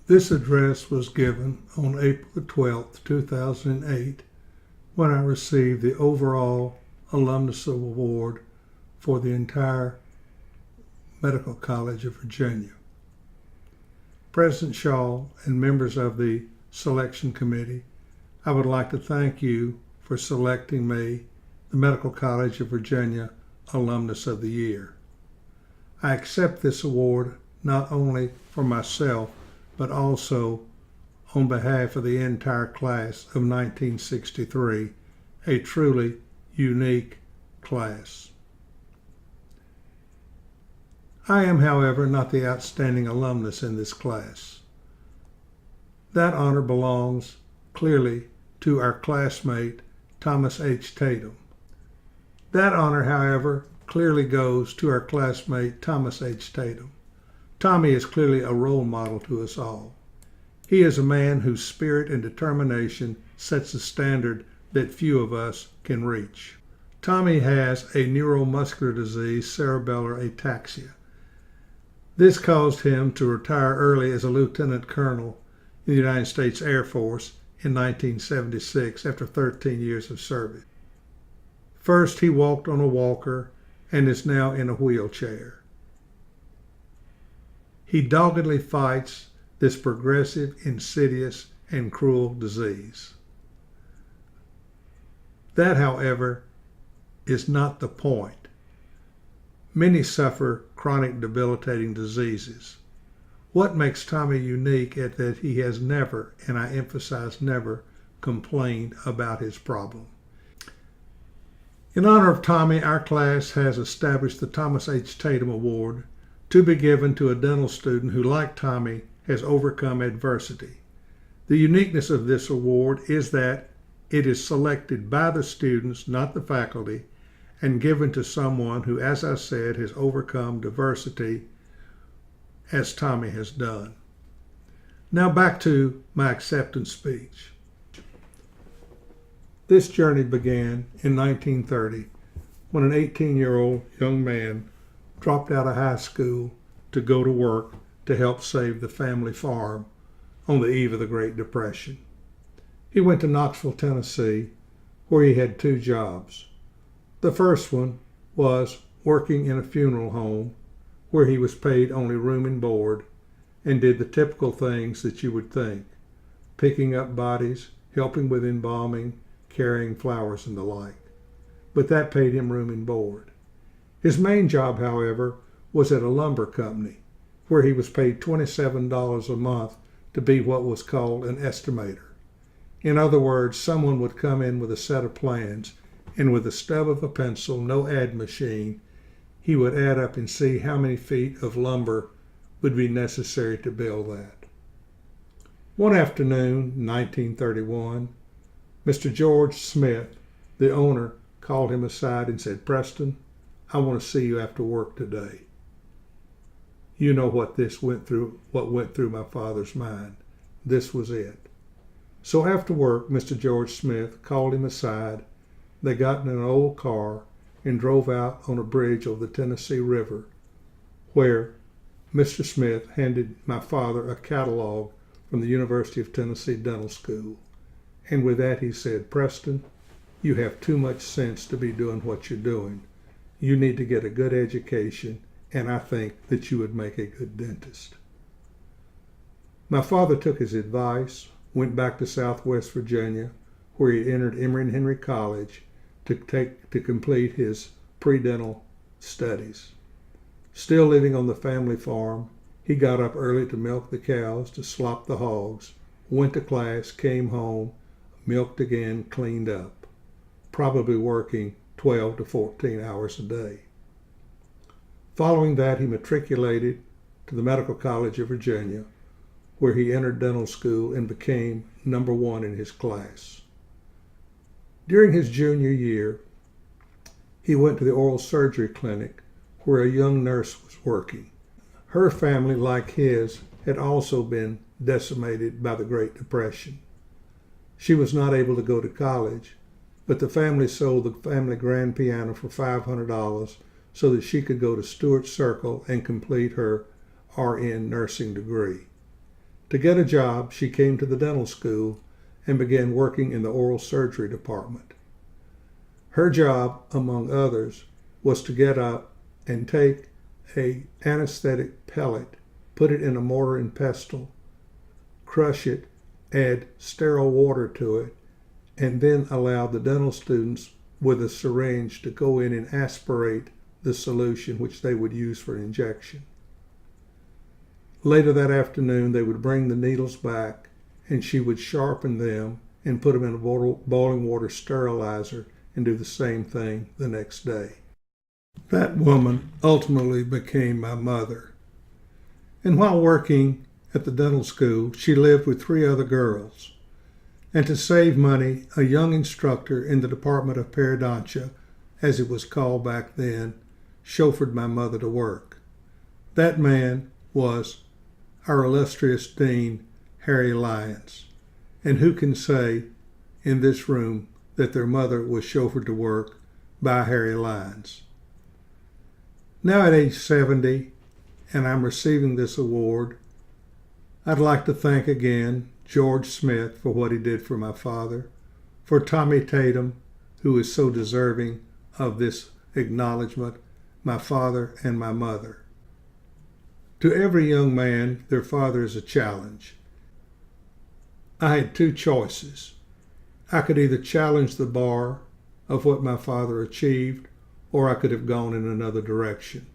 This address was given on April 12, 2008, when I received the overall Alumnus Award for the entire Medical College of Virginia. President Shaw and members of the selection committee, I would like to thank you for selecting me the Medical College of Virginia Alumnus of the Year. I accept this award not only for myself, but also on behalf of the entire class of 1963, a truly unique class. I am, however, not the outstanding alumnus in this class. That honor belongs clearly to our classmate, Thomas H. Tatum. That honor, however, clearly goes to our classmate, Thomas H. Tatum. Tommy is clearly a role model to us all. He is a man whose spirit and determination sets a standard that few of us can reach. Tommy has a neuromuscular disease, cerebellar ataxia. This caused him to retire early as a lieutenant colonel in the United States Air Force in 1976 after 13 years of service. First, he walked on a walker and is now in a wheelchair. He doggedly fights this progressive, insidious, and cruel disease. That, however, is not the point. Many suffer chronic debilitating diseases. What makes Tommy unique is that he has never, and I emphasize never, complained about his problem. In honor of Tommy, our class has established the Thomas H. Tatum Award to be given to a dental student who, like Tommy, has overcome adversity. The uniqueness of this award is that it is selected by the students, not the faculty, and given to someone who, as I said, has overcome diversity as Tommy has done. Now back to my acceptance speech. This journey began in 1930 when an 18-year-old young man dropped out of high school to go to work to help save the family farm on the eve of the Great Depression. He went to Knoxville, Tennessee, where he had two jobs. The first one was working in a funeral home where he was paid only room and board and did the typical things that you would think: picking up bodies, helping with embalming, carrying flowers and the like. But that paid him room and board. His main job, however, was at a lumber company where he was paid $27 a month to be what was called an estimator. In other words, someone would come in with a set of plans, and with the stub of a pencil, no add machine, he would add up and see how many feet of lumber would be necessary to build that. One afternoon, 1931, Mr. George Smith, the owner, called him aside and said, "Preston, I want to see you after work today." You know what went through my father's mind. This was it. So after work, Mr. George Smith called him aside. They got in an old car and drove out on a bridge over the Tennessee River, where Mr. Smith handed my father a catalog from the University of Tennessee Dental School. And with that he said, "Preston, you have too much sense to be doing what you're doing. You need to get a good education, and I think that you would make a good dentist." My father took his advice, went back to Southwest Virginia, where he entered Emory and Henry College to complete his pre-dental studies. Still living on the family farm, he got up early to milk the cows, to slop the hogs, went to class, came home, milked again, cleaned up, probably working 12 to 14 hours a day. Following that, he matriculated to the Medical College of Virginia, where he entered dental school and became number one in his class. During his junior year, he went to the oral surgery clinic where a young nurse was working. Her family, like his, had also been decimated by the Great Depression. She was not able to go to college, but the family sold the family grand piano for $500 so that she could go to Stewart Circle and complete her RN nursing degree. To get a job, she came to the dental school and began working in the oral surgery department. Her job, among others, was to get up and take an anesthetic pellet, put it in a mortar and pestle, crush it, add sterile water to it, and then allow the dental students with a syringe to go in and aspirate the solution which they would use for injection. Later that afternoon, they would bring the needles back and she would sharpen them and put them in a boiling water sterilizer and do the same thing the next day. That woman ultimately became my mother. And while working at the dental school, she lived with 3 other girls. And to save money, a young instructor in the Department of Periodontia, as it was called back then, chauffeured my mother to work. That man was our illustrious Dean, Harry Lyons. And who can say in this room that their mother was chauffeured to work by Harry Lyons? Now at age 70, and I'm receiving this award, I'd like to thank again George Smith for what he did for my father, for Tommy Tatum, who is so deserving of this acknowledgement, my father and my mother. To every young man, their father is a challenge. I had 2 choices. I could either challenge the bar of what my father achieved, or I could have gone in another direction.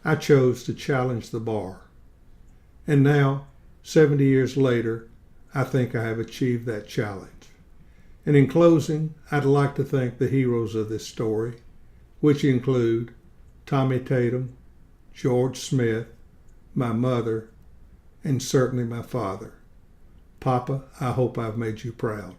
I chose to challenge the bar. And now, 70 years later, I think I have achieved that challenge. And in closing, I'd like to thank the heroes of this story, which include Tommy Tatum, George Smith, my mother, and certainly my father. Papa, I hope I've made you proud.